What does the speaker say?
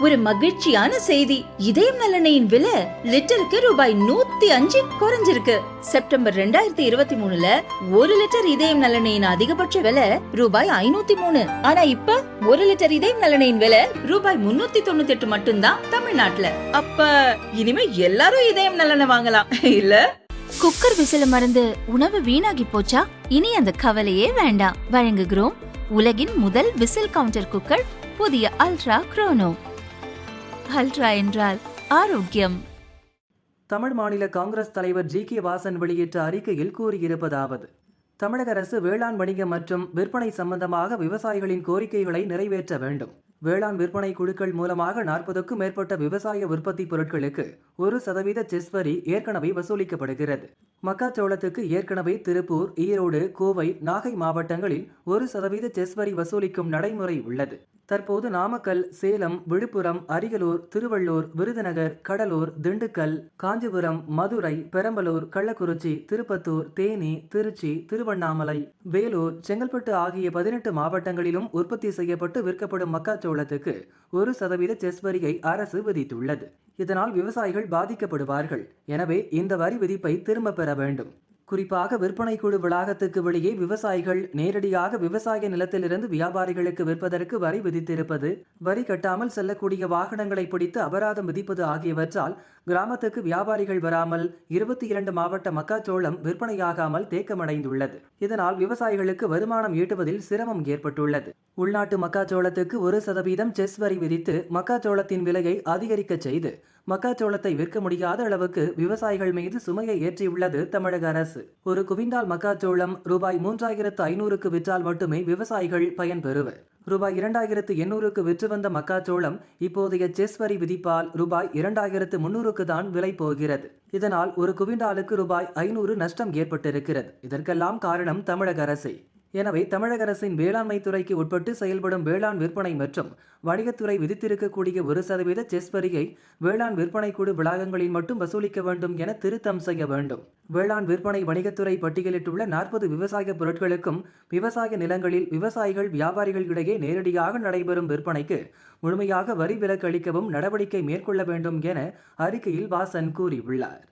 ஒரு மகிழ்ச்சியான செய்தி. இதயம் நல்லெண்ணெயின் விலை லிட்டருக்கு ரூபாய் 105 குறைஞ்சிருக்கு. செப்டம்பர் 2023ல 1 லிட்டர் இதயம் நல்லெண்ணெயின் அதிகபட்ச விலை ரூபாய் 503. ஆனா இப்ப 1 லிட்டர் இதயம் நல்லெண்ணெயின் விலை ரூபாய் 398 மட்டும்தான் தமிழ்நாட்டுல. அப்ப இனிமே எல்லாரும் இதயம் நல்லெண்ணெய் வாங்கலாம் இல்ல? குக்கர் விசில மறந்து உணவு வீணாகி போச்சா? இனி அந்த கவலையே வேண்டாம். வழங்குகிறோம் உலகின் முதல் விசில் கவுண்டர் குக்கர், புதிய அல்ட்ரா குரோனோ. அல்ட்ரா என்றால் ஆரோக்கியம். தமிழ் மாநில காங்கிரஸ் தலைவர் ஜி.கே. வாசன் வெளியிட்ட அறிக்கையில் கூறியிருப்பதாவது: தமிழக அரசு வேளாண் வணிகம் மற்றும் விற்பனை சம்பந்தமாக விவசாயிகளின் கோரிக்கைகளை நிறைவேற்ற வேண்டும். வேளாண் விற்பனை குழுக்கள் மூலமாக 40க்கும் மேற்பட்ட விவசாய உற்பத்தி பொருட்களுக்கு 1% செஸ் வரி ஏற்கனவே வசூலிக்கப்படுகிறது. மக்காச்சோளத்துக்கு ஏற்கனவே திருப்பூர், ஈரோடு, கோவை, நாகை மாவட்டங்களில் 1% செஸ் வரி வசூலிக்கும் நடைமுறை உள்ளது. தற்போது நாமக்கல், சேலம், விழுப்புரம், அரியலூர், திருவள்ளூர், விருதுநகர், கடலூர், திண்டுக்கல், காஞ்சிபுரம், மதுரை, பெரம்பலூர், கள்ளக்குறிச்சி, திருப்பத்தூர், தேனி, திருச்சி, திருவண்ணாமலை, வேலூர், செங்கல்பட்டு ஆகிய 18 மாவட்டங்களிலும் உற்பத்தி செய்யப்பட்டு விற்கப்படும் மக்காச்சோளத்துக்கு 1% செஸ் வரியை அரசு விதித்துள்ளது. இதனால் விவசாயிகள் பாதிக்கப்படுவார்கள். எனவே இந்த வரி விதிப்பை திரும்ப பெற வேண்டும். குறிப்பாக விற்பனை குழு வளாகத்துக்கு வெளியே விவசாயிகள் நேரடியாக விவசாய நிலத்திலிருந்து வியாபாரிகளுக்கு விற்பதற்கு வரி விதித்திருப்பது, வரி கட்டாமல் செல்லக்கூடிய வாகனங்களை பிடித்து அபராதம் விதிப்பது ஆகியவற்றால் கிராமத்துக்கு வியாபாரிகள் வராமல் 22 மாவட்ட மக்காச்சோளம் விற்பனையாகாமல் தேக்கமடைந்துள்ளது. இதனால் விவசாயிகளுக்கு வருமானம் ஈட்டுவதில் சிரமம் ஏற்பட்டுள்ளது. உள்நாட்டு மக்காச்சோளத்துக்கு 1% செஸ் வரி விதித்து மக்காச்சோளத்தின் விலையை அதிகரிக்க செய்து மக்காச்சோளத்தை விற்க முடியாத அளவுக்கு விவசாயிகள் மீது சுமையை ஏற்றியுள்ளது தமிழக அரசு. ஒரு குவிண்டால் மக்காச்சோளம் ரூபாய் 3500க்கு விற்றால் மட்டுமே விவசாயிகள் பயன்பெறுவர். ரூபாய் 2800க்கு விற்று வந்த மக்காச்சோளம் இப்போதைய செஸ் வரி விதிப்பால் ரூபாய் 2300க்கு தான் விலை போகிறது. இதனால் ஒரு குவிண்டாலுக்கு ரூபாய் 500 நஷ்டம் ஏற்பட்டிருக்கிறது. இதற்கெல்லாம் காரணம் தமிழக அரசே. எனவே தமிழக அரசின் வேளாண்மை துறைக்கு உட்பட்டு செயல்படும் வேளாண் விற்பனை மற்றும் வணிகத்துறை விதித்திருக்கக்கூடிய 1% செஸ் வரியை வேளாண் விற்பனை குழு வளாகங்களில் மட்டும் வசூலிக்க வேண்டும் என திருத்தம் செய்ய வேண்டும். வேளாண் விற்பனை வணிகத்துறை பட்டியலிட்டுள்ள 40 விவசாய பொருட்களுக்கும் விவசாய நிலங்களில் விவசாயிகள் வியாபாரிகள் இடையே நேரடியாக நடைபெறும் விற்பனைக்கு முழுமையாக வரி விலக்கு அளிக்கவும் நடவடிக்கை மேற்கொள்ள வேண்டும் என அறிக்கையில் வாசன் கூறியுள்ளார்.